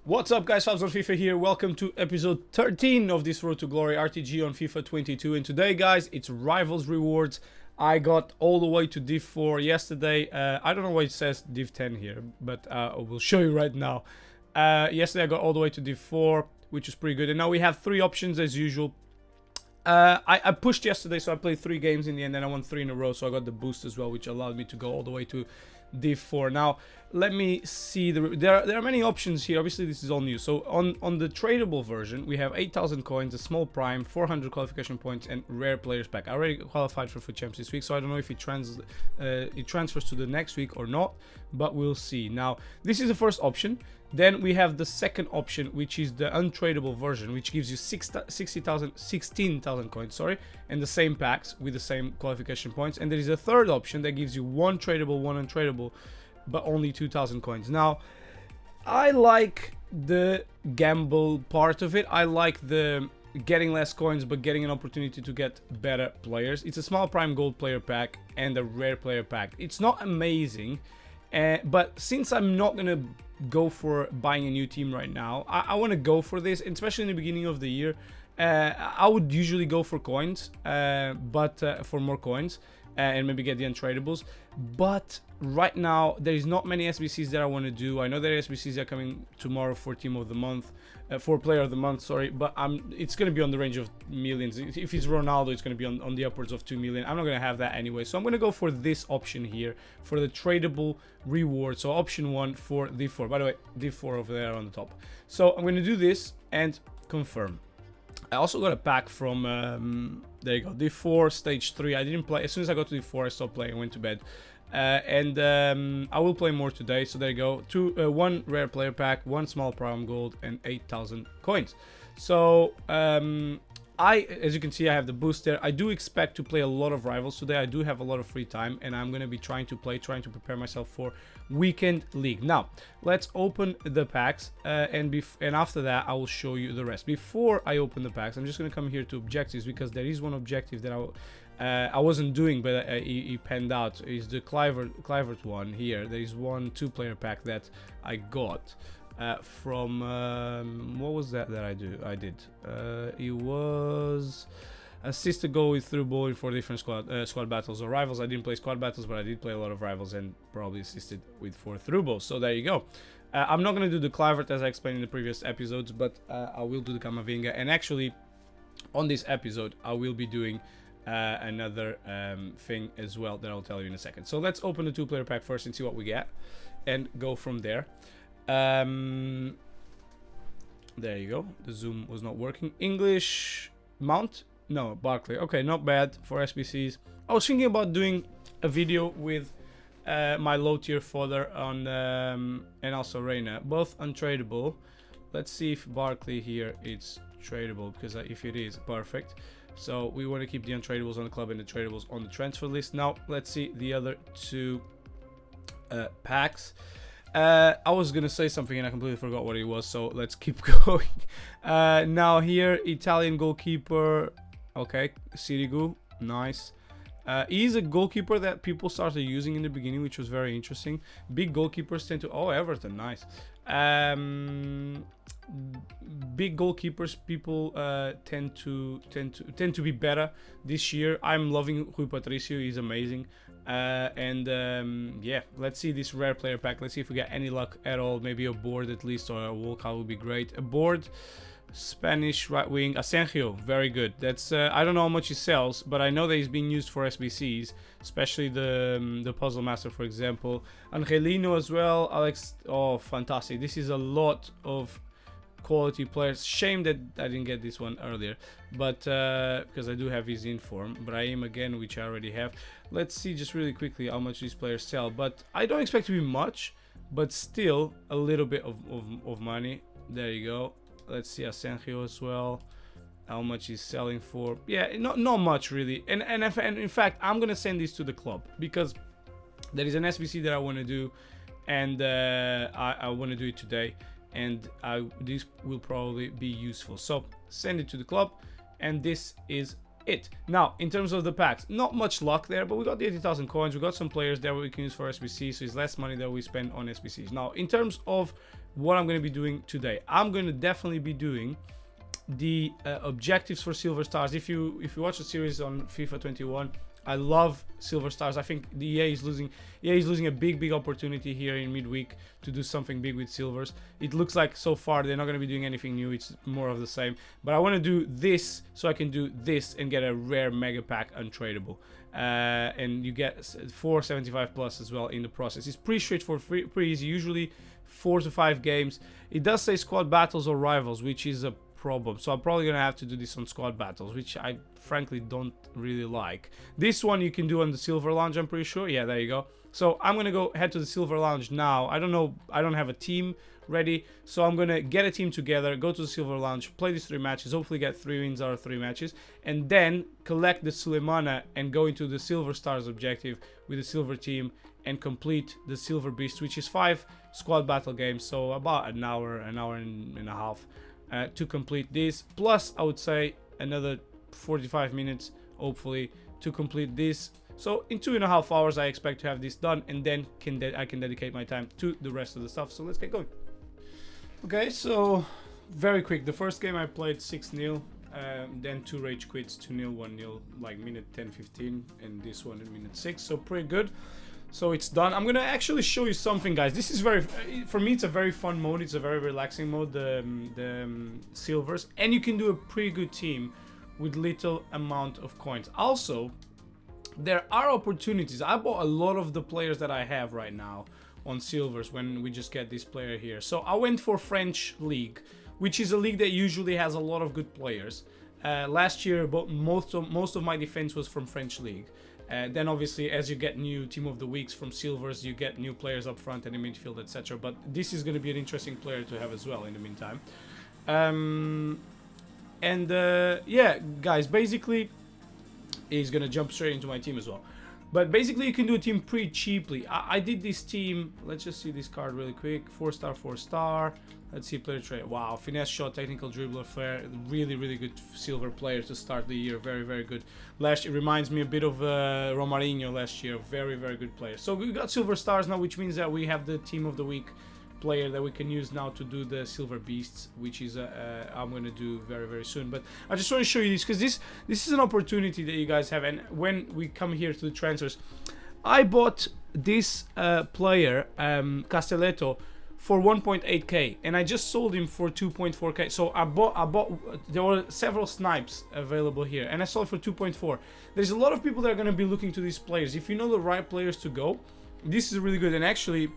What's up guys, Fabs on FIFA here. Welcome to episode 13 of this Road to Glory RTG on FIFA 22. And today guys, it's Rivals Rewards. I got all the way to Div 4 yesterday. I don't know why it says Div 10 here, but I will show you right now. Yesterday I got all the way to Div 4, which is pretty good. And now we have 3 options as usual. I pushed yesterday, so I played 3 games in the end, and I won 3 in a row, so I got the boost as well, which allowed me to go all the way to Div 4. Now, let me see. There are many options here. Obviously, this is all new. So, on the tradable version, we have 8,000 coins, a small prime, 400 qualification points, and rare players pack. I already qualified for FUT Champs this week, so I don't know if it transfers to the next week or not, but we'll see. Now, this is the first option. Then we have the second option, which is the untradable version, which gives you 16,000 coins, sorry, and the same packs with the same qualification points. And there is a third option that gives you 1 tradable, 1 untradable, but only 2,000 coins. Now, I like the gamble part of it. I like the getting less coins, but getting an opportunity to get better players. It's a small prime gold player pack and a rare player pack. It's not amazing, but since I'm not going to go for buying a new team right now, I want to go for this, especially in the beginning of the year. I would usually go for coins, but for more coins, and maybe get the untradables. But right now there is not many SBCs that I want to do. I know there are SBCs that are coming tomorrow for team of the month, for player of the month, sorry, but it's going to be on the range of millions. If it's Ronaldo, it's going to be on the upwards of 2 million. I'm not going to have that anyway, so I'm going to go for this option here for the tradable reward. So option 1 for Div 4. By the way, Div 4 over there on the top. So I'm going to do this and confirm. I also got a pack from, there you go, Div 4, Stage 3. I didn't play. As soon as I got to Div 4, I stopped playing and went to bed. I will play more today. So there you go. 1 rare player pack, 1 small prime gold, and 8,000 coins. So, as you can see, I have the boost there. I do expect to play a lot of Rivals today. I do have a lot of free time, and I'm going to be trying to prepare myself for Weekend League. Now, let's open the packs, and after that, I will show you the rest. Before I open the packs, I'm just going to come here to objectives, because there is one objective that I wasn't doing, but he panned out. Is the Clivert one here. There is 1 2-player pack that I got. From what was that I did? It was assist a goal with through ball in 4 different squad battles or Rivals. I didn't play squad battles, but I did play a lot of Rivals and probably assisted with 4 through balls. So there you go. I'm not going to do the Clivert as I explained in the previous episodes, but I will do the Camavinga. And actually, on this episode, I will be doing another thing as well that I'll tell you in a second. So let's open the 2-player pack first and see what we get, and go from there. There you go. The zoom was not working. English Mount? No, Barkley. Okay, not bad for SBCs. I was thinking about doing a video with my low tier fodder on and also Reina, both untradable. Let's see if Barkley here is tradable, because if it is, perfect. So we want to keep the untradables on the club and the tradables on the transfer list. Now let's see the other 2 packs. I was gonna say something and I completely forgot what it was, so let's keep going. Now here, Italian goalkeeper. Okay, Sirigu, nice. He's a goalkeeper that people started using in the beginning, which was very interesting. Big goalkeepers tend to... Oh, Everton, nice. Big goalkeepers, people tend to be better this year. I'm loving Rui Patricio. He's amazing. Yeah, let's see this rare player pack. Let's see if we get any luck at all. Maybe a board at least, or a walkout would be great. A board, Spanish right wing, Asenjo, very good. That's I don't know how much he sells, but I know that he's being used for SBCs, especially the Puzzle Master, for example. Angelino as well. Alex, oh, fantastic. This is a lot of quality players. Shame that I didn't get this one earlier, but because I do have his inform. Brahim again, which I already have. Let's see just really quickly how much these players sell, but I don't expect to be much, but still a little bit of money. There you go. Let's see Asenjo as well, how much he's selling for. Yeah, not much really. And in fact, I'm gonna send this to the club, because there is an SBC that I want to do, and I want to do it today, and this will probably be useful. So send it to the club, and this is it. Now, in terms of the packs, not much luck there, but we got the 80,000 coins. We got some players there we can use for SBC, so it's less money that we spend on SBCs. Now, in terms of what I'm going to be doing today, I'm going to definitely be doing the objectives for silver stars. If you watch the series on FIFA 21, I love silver stars. I think the EA is losing a big opportunity here in midweek to do something big with silvers. It looks like so far they're not going to be doing anything new. It's more of the same. But I want to do this so I can do this and get a rare mega pack untradeable. And you get 475 plus as well in the process. It's pretty straightforward, pretty easy. Usually 4 to 5 games. It does say squad battles or rivals, which is a problem, so I'm probably gonna have to do this on squad battles, which I frankly don't really like. This one you can do on the silver lounge, I'm pretty sure. Yeah, there you go. So I'm gonna go head to the silver lounge now. I don't know, I don't have a team ready, so I'm gonna get a team together, go to the silver lounge, play these 3 matches, hopefully get 3 wins out of 3 matches, and then collect the Suleimana and go into the silver stars objective with the silver team and complete the silver beast, which is 5 squad battle games, so about an hour and a half to complete this, plus I would say another 45 minutes hopefully to complete this. So in 2.5 hours I expect to have this done, and then I can dedicate my time to the rest of the stuff. So let's get going. Okay, so very quick. The first game I played 6-0, then 2 rage quits, 2-0, 1-0, like minute 10-15, and this one in minute 6, so pretty good. So it's done. I'm gonna actually show you something, guys. This is for me, it's a very fun mode. It's a very relaxing mode, the silvers, and you can do a pretty good team with little amount of coins. Also, there are opportunities. I bought a lot of the players that I have right now on silvers when we just get this player here. So I went for French League, which is a league that usually has a lot of good players. Last year, most of my defense was from French League. Then obviously, as you get new team of the weeks from silvers, you get new players up front and in midfield, etc. But this is going to be an interesting player to have as well in the meantime. Yeah, guys, basically he's going to jump straight into my team as well. But basically you can do a team pretty cheaply. I did this team. Let's just see this card really quick. 4-star, 4-star. Let's see player trait. Wow, finesse shot, technical dribbler, flair. Really good silver player to start the year. Very good. It reminds me a bit of Romarinho last year. Very good player. So we got silver stars now, which means that we have the team of the week player that we can use now to do the silver beasts, which is I'm going to do very soon. But I just want to show you this because this is an opportunity that you guys have. And when we come here to the transfers, I bought this player Castelletto for 1.8k, and I just sold him for 2.4k. So I bought there were several snipes available here, and I sold for 2.4. There's a lot of people that are going to be looking to these players. If you know the right players to go, this is really good. And actually,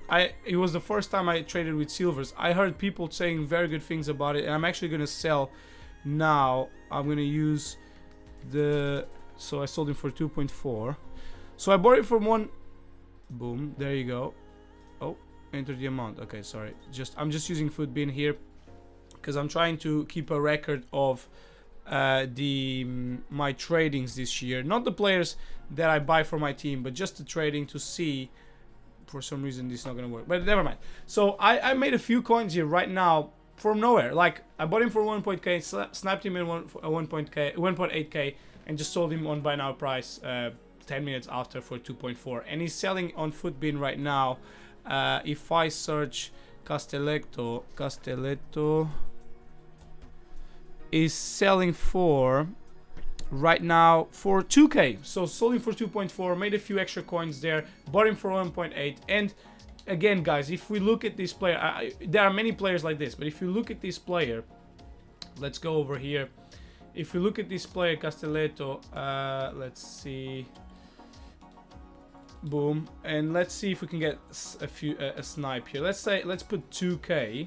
it was the first time I traded with silvers. I heard people saying very good things about it, and I'm actually going to sell now. I'm going to use so I sold him for 2.4. So I bought it from 1. Boom, there you go. Oh, enter the amount. Okay, sorry. I'm just using Footbin here because I'm trying to keep a record of my tradings this year. Not the players that I buy for my team, but just the trading to see. For some reason this is not gonna work, but never mind. So I made a few coins here right now from nowhere. Like I bought him for 1.k, sniped him in 1.8k, and just sold him on buy now price 10 minutes after for 2.4, and he's selling on Footbin right now. If I search Castelletto is selling for right now for 2k. So sold him for 2.4, made a few extra coins there, bought him for 1.8. And again, guys, if we look at this player, there are many players like this, but if you look at this player, let's go over here. If we look at this player Castelletto, let's see, boom, and let's see if we can get a snipe here. Let's put 2k,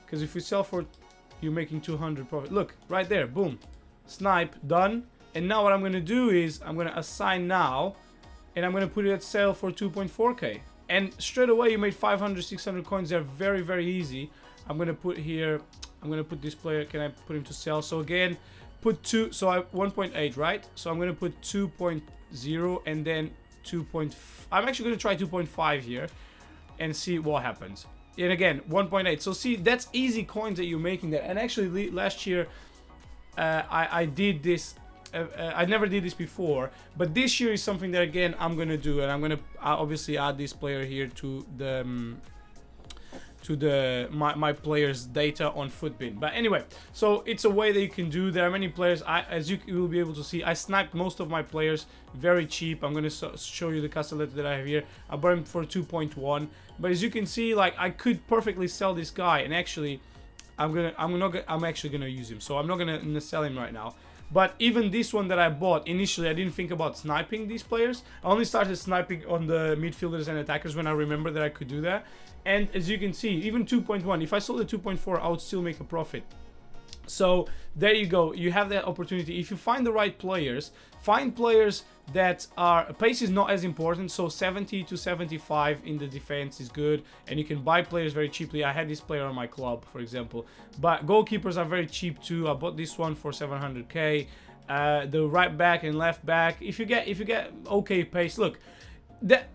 because if we sell for, you're making 200 profit. Look right there, boom, snipe done. And now what I'm going to do is I'm going to assign now, and I'm going to put it at sale for 2.4k, and straight away you made 500-600 coins. They're very easy. I'm going to put here, I'm going to put this player, can I put him to sell? So again, put 2, so I 1.8, right? So I'm going to put 2.0 and then 2. I'm actually going to try 2.5 here and see what happens. And again, 1.8. So see, that's easy coins that you're making there. And actually last year I did this I never did this before, but this year is something that again I'm gonna do, and I'm gonna obviously add this player here to the my players data on Footbin. But anyway, so it's a way that you can do. There are many players. As you will be able to see, I sniped most of my players very cheap. I'm gonna show you the Castelletto that I have here. I bought him for 2.1, but as you can see, like, I could perfectly sell this guy, and actually I'm actually gonna use him, so I'm not gonna sell him right now. But even this one that I bought, initially I didn't think about sniping these players. I only started sniping on the midfielders and attackers when I remember that I could do that. And as you can see, even 2.1, if I sold the 2.4, I would still make a profit. So there you go, you have that opportunity. If you find the right players, find players that are, pace is not as important, so 70 to 75 in the defense is good, and you can buy players very cheaply. I had this player on my club, for example, but goalkeepers are very cheap too. I bought this one for 700k. The right back and left back, if you get okay pace, look,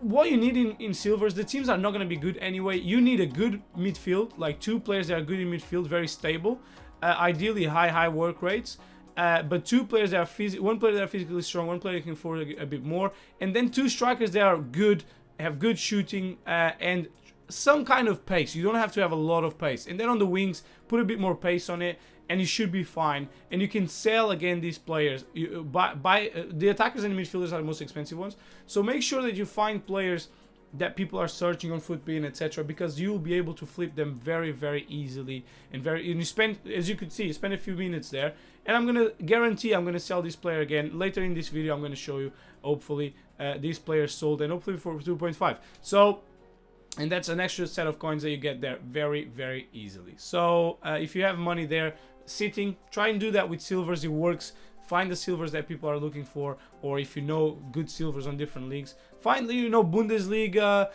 what you need in silvers, the teams are not going to be good anyway. You need a good midfield, like 2 players that are good in midfield, very stable, ideally high work rates, but 2 players that are one player that are physically strong, 1 player that can afford a bit more, and then 2 strikers that are good, have good shooting, and some kind of pace. You don't have to have a lot of pace. And then on the wings, put a bit more pace on it, and you should be fine. And you can sell again these players. You buy the attackers and the midfielders are the most expensive ones. So make sure that you find players that people are searching on Footbin, etc., because you'll be able to flip them very easily, and you spend, as you could see, you spend a few minutes there. And I'm gonna guarantee I'm gonna sell this player again later in this video. I'm gonna show you, hopefully, these players sold, and hopefully for 2.5. So, and that's an extra set of coins that you get there very easily. So if you have money there sitting, try and do that with silvers. It works. Find the silvers that people are looking for, or if you know good silvers on different leagues, find, you know, Bundesliga.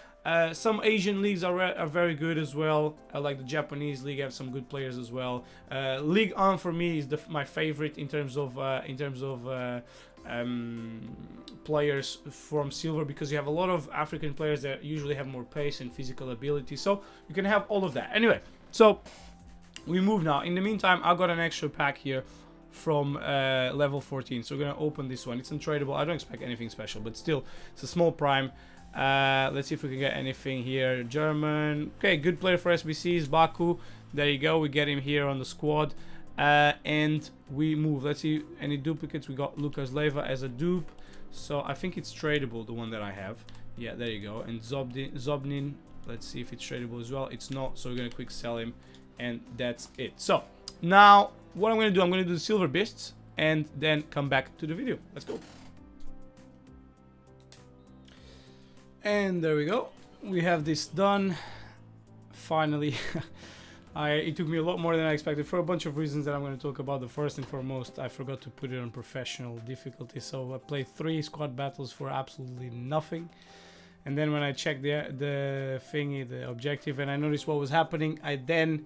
Some Asian leagues are very good as well. Like the Japanese league have some good players as well. Ligue 1 for me is my favorite in terms of players from silver, because you have a lot of African players that usually have more pace and physical ability, so you can have all of that. Anyway, so we move now. In the meantime, I got an extra pack here from level 14, so we're gonna open this one. It's untradeable. I don't expect anything special, but still, it's a small prime. Let's see if we can get anything here. German, okay, good player for SBCs, Baku. There you go, we get him here on the squad. And we move. Let's see any duplicates. We got Lucas Leiva as a dupe, so I think it's tradable, the one that I have. Yeah, there you go. And Zobnin, let's see if it's tradable as well. It's not, so we're gonna quick sell him, and that's it. So now what I'm gonna do, I'm gonna do the silver beasts and then come back to the video. Let's go. And there we go, we have this done finally. It took me a lot more than I expected for a bunch of reasons that I'm going to talk about. The first and foremost, I forgot to put it on professional difficulty, so I played 3 squad battles for absolutely nothing. And then when I checked the thingy, the objective, and I noticed what was happening, I then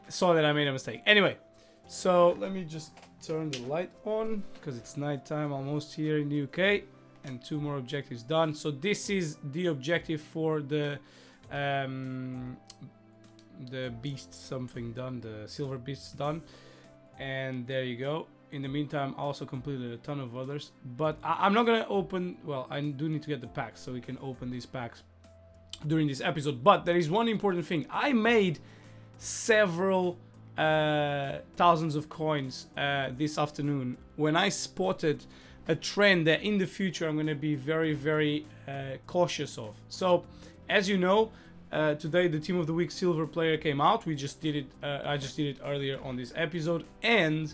saw that I made a mistake. Anyway, so let me just turn the light on, because it's nighttime almost here in the UK, and 2 more objectives done. So this is the objective for the beast something done, the silver beasts done, and there you go. In the meantime, I also completed a ton of others, but I'm not gonna open, well, I do need to get the packs, so we can open these packs during this episode. But there is one important thing. I made several thousands of coins this afternoon when I spotted a trend that in the future I'm going to be very cautious of. So as you know, today the Team of the Week silver player came out. We just did it, I just did it earlier on this episode, and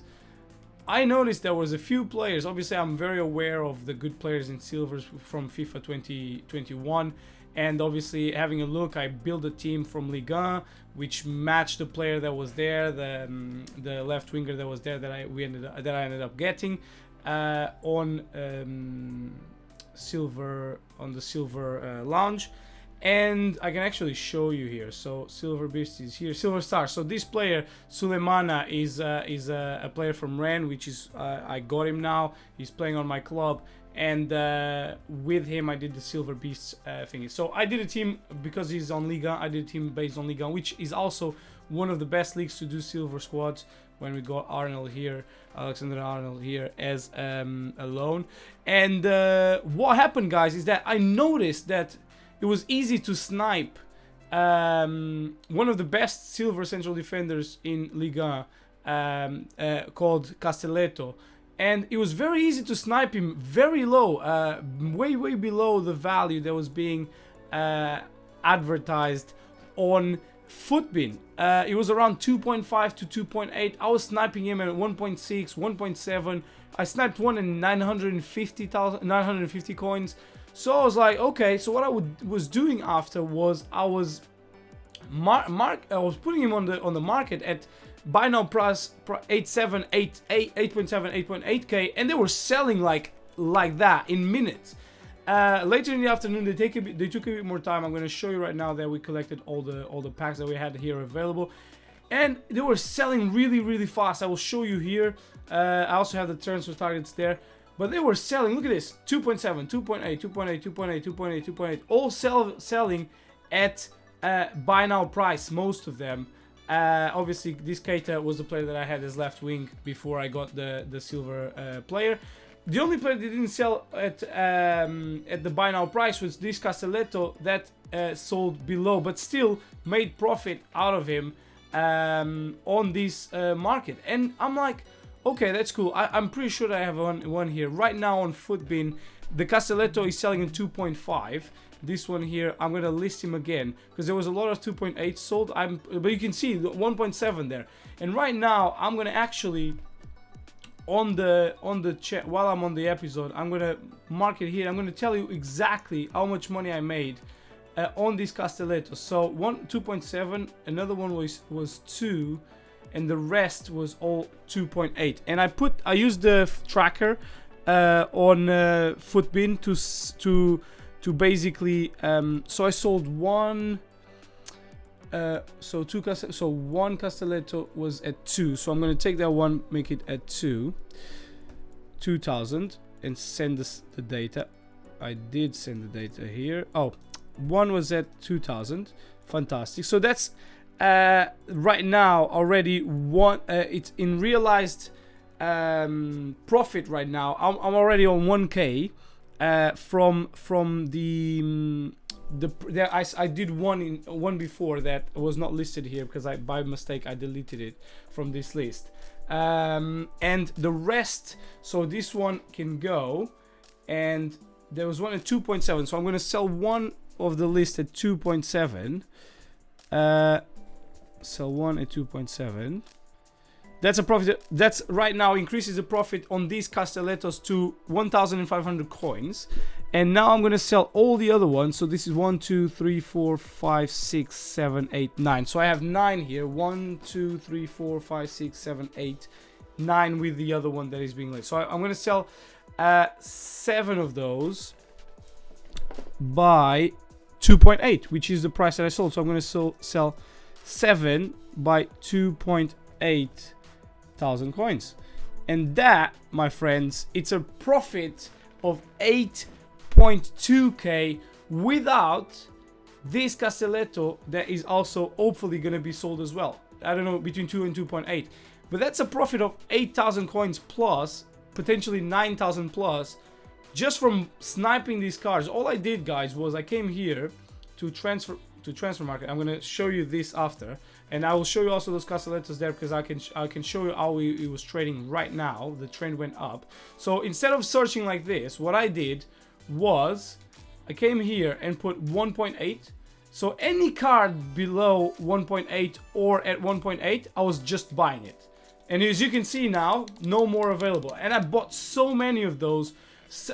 I noticed there was a few players. Obviously I'm very aware of the good players in silvers from FIFA 2021, and obviously having a look, I built a team from Ligue 1 which matched the player that was there, the left winger that was there that I ended up getting on the silver lounge. And I can actually show you here. So silver beast is here, silver star. So this player Sulemana is a player from Rennes, which is I got him now. He's playing on my club, and with him I did the Silver Beasts thingy. So I did a team because he's on Liga. I did a team based on Liga, which is also one of the best leagues to do silver squads. When we got Arnold here, Alexander Arnold here as alone. And what happened, guys, is that I noticed that it was easy to snipe one of the best silver central defenders in Liga, called Castelletto. And it was very easy to snipe him very low, way below the value that was being advertised on Footbin. It was around 2.5 to 2.8. I was sniping him at 1.6, 1.7. I sniped one in 950 coins. So I was like, okay. So what I was doing after was I was putting him on the market at buy now price 8.7, 8.8k, and they were selling like that in minutes. Later in the afternoon, they took a bit more time. I'm going to show you right now that we collected all the packs that we had here available, and they were selling really fast. I will show you here. I also have the transfer targets there, but they were selling. Look at this: 2.7, 2.8, 2.8, 2.8, 2.8, 2.8, all selling at buy now price. Most of them. Obviously, this Keita was the player that I had as left wing before I got the silver player. The only player that didn't sell at the buy now price was this Castelletto that sold below, but still made profit out of him on this market. And I'm like, okay, that's cool. I'm pretty sure that I have one here right now on Footbin. The Castelletto is selling in 2.5. This one here, I'm gonna list him again because there was a lot of 2.8 sold. But you can see the 1.7 there. And right now, I'm gonna actually on the chat while I'm on the episode, I'm gonna mark it here. I'm gonna tell you exactly how much money I made on this Castelletto. So 2.7, another one was 2, and the rest was all 2.8. And I used the tracker on Footbin to basically so I sold one. So one Castelletto was at 2, so I'm gonna take that one, make it at 2,000, and send us the data. I did send the data here. Oh, one was at 2,000. Fantastic. So that's right now already one. It's in realized profit right now. I'm already on 1k from the. I did one before that was not listed here because by mistake I deleted it from this list, and the rest. So this one can go, and there was one at 2.7. So I'm going to sell one of the list at 2.7. Sell one at 2.7. That's a profit. That's right now increases the profit on these Castellettos to 1,500 coins. And now I'm gonna sell all the other ones. So this is 1, 2, 3, 4, 5, 6, 7, 8, 9. So I have 9 here. 1, 2, 3, 4, 5, 6, 7, 8, 9 with the other one that is being listed. So I'm gonna sell 7 of those by 2.8, which is the price that I sold. So I'm gonna sell 7 by 2.8 thousand coins, and that, my friends, it's a profit of 8.2k without this Castelletto that is also hopefully going to be sold as well. I don't know, between 2 and 2.8, but that's a profit of 8,000 coins plus, potentially 9,000 plus, just from sniping these cards. All I did, guys, was I came here to transfer market. I'm going to show you this after, and I will show you also those Castellettos there because I can show you how it was trading right now. The trend went up. So instead of searching like this, what I did was I came here and put 1.8. So any card below 1.8 or at 1.8, I was just buying it. And as you can see now, no more available. And I bought so many of those.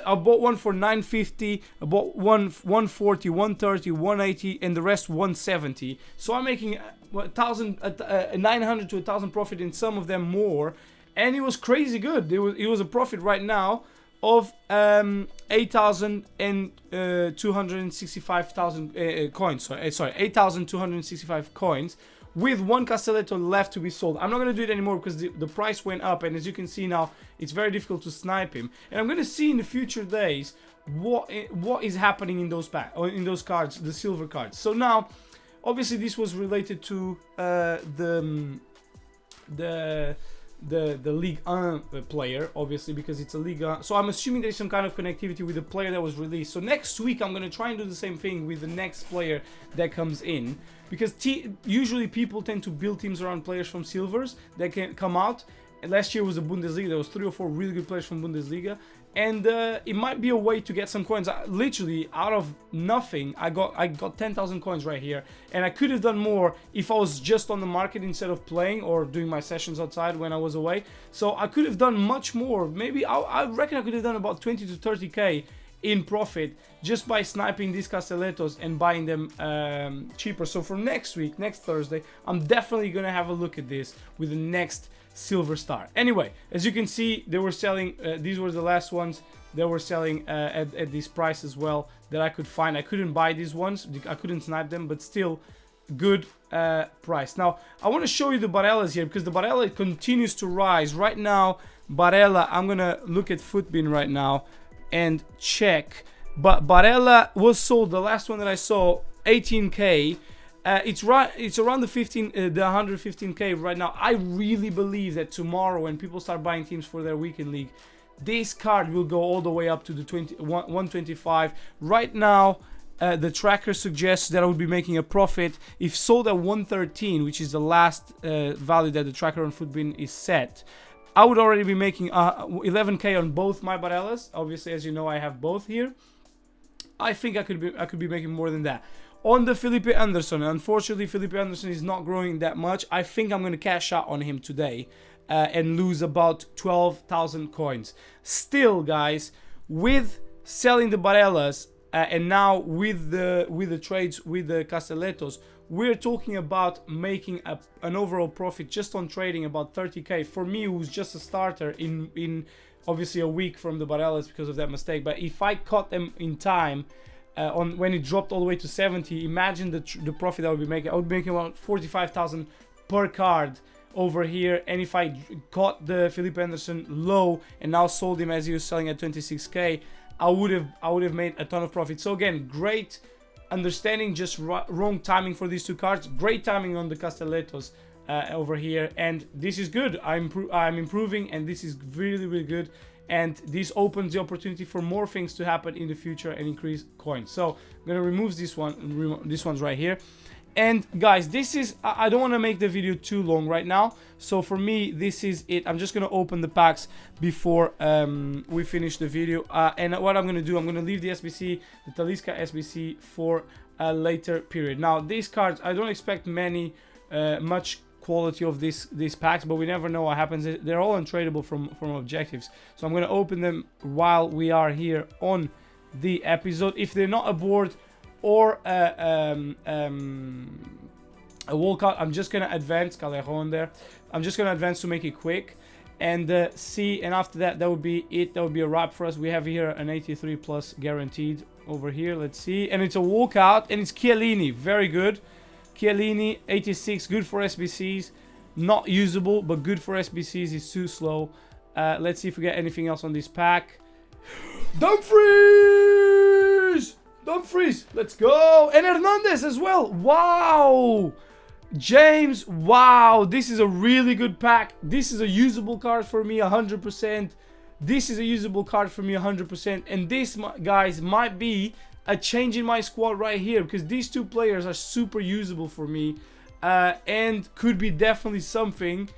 I bought one for 950, I bought one 140, 130, 180, and the rest 170. So I'm making 900 to 1,000 profit in some of them more, and it was crazy good. It was a profit right now of 8,265,000 coins. Sorry, 8,265 coins with one Castelletto left to be sold. I'm not going to do it anymore because the price went up, and as you can see now, it's very difficult to snipe him. And I'm going to see in the future days what is happening in those packs, or in those cards, the silver cards. So now, obviously, this was related to the League 1 player, obviously, because it's a League 1. So I'm assuming there's some kind of connectivity with the player that was released. So next week I'm going to try and do the same thing with the next player that comes in, because usually people tend to build teams around players from silvers that can come out. And last year was the Bundesliga. There was 3 or 4 really good players from Bundesliga, and it might be a way to get some coins. Literally out of nothing, I got 10,000 coins right here, and I could have done more if I was just on the market instead of playing or doing my sessions outside when I was away. So I could have done much more. Maybe I reckon I could have done about 20 to 30k in profit just by sniping these Castellettos and buying them cheaper. So for next week, next Thursday, I'm definitely gonna have a look at this with the next silver star. Anyway, as you can see, they were selling, these were the last ones they were selling at this price as well that I could find. I couldn't buy these ones, I couldn't snipe them, but still good price. Now I want to show you the Barellas here, because the Barella continues to rise right now. Barella, I'm gonna look at Footbin right now and check, but Barella was sold, the last one that I saw, 18k. It's around the 115k right now. I really believe that tomorrow, when people start buying teams for their weekend league, this card will go all the way up to the 125. Right now, the tracker suggests that I would be making a profit if sold at 113, which is the last value that the tracker on Footbin is set. I would already be making 11k on both my Barellas. Obviously, as you know, I have both here. I think I could be making more than that. On the Felipe Anderson, unfortunately, Felipe Anderson is not growing that much. I think I'm going to cash out on him today and lose about 12,000 coins. Still, guys, with selling the Barellas and now with the trades with the Castellettos, we're talking about making an overall profit just on trading about 30k. For me, who's just a starter in obviously a week from the Barellas because of that mistake. But if I caught them in time, on when it dropped all the way to 70, imagine the profit I would be making. I would be making about 45,000 per card over here. And if I caught the Felipe Anderson low and now sold him as he was selling at 26k, I would have made a ton of profit. So again, great understanding, just wrong timing for these two cards. Great timing on the Castellettos over here, and this is good. I'm improving, and this is really, really good. And this opens the opportunity for more things to happen in the future and increase coins. So I'm gonna remove this one, this one's right here. And guys, this is, I don't want to make the video too long right now, so for me this is it. I'm just gonna open the packs before we finish the video, and what I'm gonna do, I'm gonna leave the SBC, the Talisca SBC, for a later period. Now these cards, I don't expect much quality of these packs, but we never know what happens. They're all untradeable from objectives, so I'm going to open them while we are here on the episode. If they're not a board or a walkout, I'm just going to advance Callejon there. I'm just going to advance to make it quick and see, and after that would be it. That would be a wrap for us. We have here an 83 plus guaranteed over here. Let's see, and it's a walkout, and it's Chiellini. Very good. Chiellini, 86, good for SBCs. Not usable, but good for SBCs. He's too slow. Let's see if we get anything else on this pack. Dumfries! Dumfries, let's go. And Hernandez as well. Wow. James, wow. This is a really good pack. This is a usable card for me, 100%. This is a usable card for me, 100%. And this, guys, might be a change in my squad right here, because these two players are super usable for me, and could be definitely something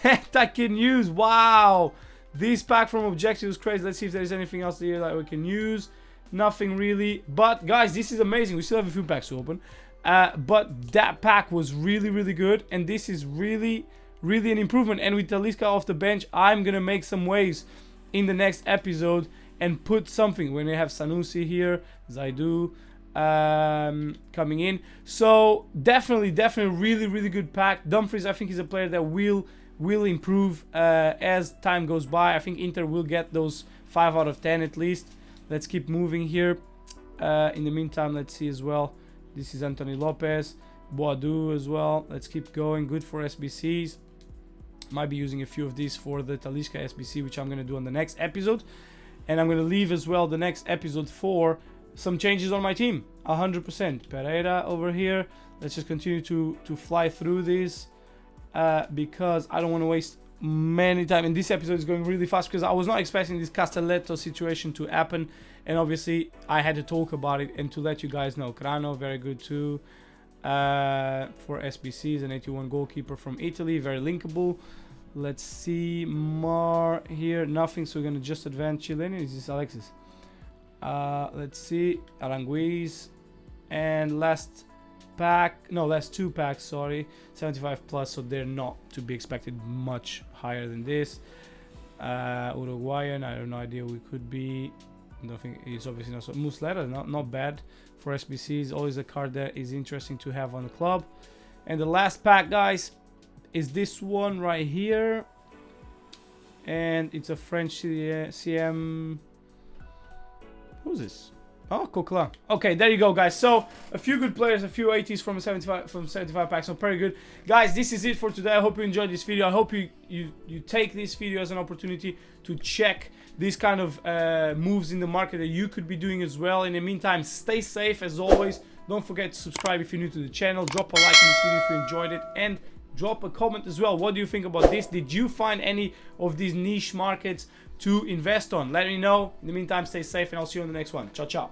that I can use. Wow, this pack from Objective is crazy. Let's see if there's anything else here that we can use. Nothing really, but guys, this is amazing. We still have a few packs to open, but that pack was really, really good, and this is really, really an improvement. And with Talisca off the bench, I'm gonna make some waves in the next episode and put something when they have Sanusi here, Zaidu coming in. So definitely really, really good pack. Dumfries, I think, is a player that will improve as time goes by. I think Inter will get those 5 out of 10 at least. Let's keep moving here. In the meantime, let's see as well. This is Anthony Lopez, Boadu as well. Let's keep going. Good for SBCs. Might be using a few of these for the Talisca SBC, which I'm going to do on the next episode. And I'm going to leave as well the next episode for some changes on my team. 100%. Pereira over here. Let's just continue to fly through this because I don't want to waste many time. And this episode is going really fast because I was not expecting this Castelletto situation to happen. And obviously, I had to talk about it and to let you guys know. Crano, very good too. For SBCs, an 81 goalkeeper from Italy, very linkable. Let's see more here. Nothing, so we're gonna just advance Chilean. Is this Alexis? Let's see, Aranguiz, and last two packs, sorry, 75 plus, so they're not to be expected much higher than this. Uruguayan, I have no idea who it could be. Nothing is obviously not so. Muslera, not bad for SBCs. Always a card that is interesting to have on the club. And the last pack, guys, is this one right here, and it's a French CM. Who's this? Oh, Coquelin. Okay, there you go, guys. So a few good players, a few 80s from 75 packs. So very good, guys. This is it for today. I hope you enjoyed this video. I hope you take this video as an opportunity to check these kind of moves in the market that you could be doing as well. In the meantime, stay safe as always. Don't forget to subscribe if you're new to the channel. Drop a like in this video if you enjoyed it, and drop a comment as well. What do you think about this? Did you find any of these niche markets to invest on? Let me know. In the meantime, stay safe, and I'll see you on the next one. Ciao, ciao.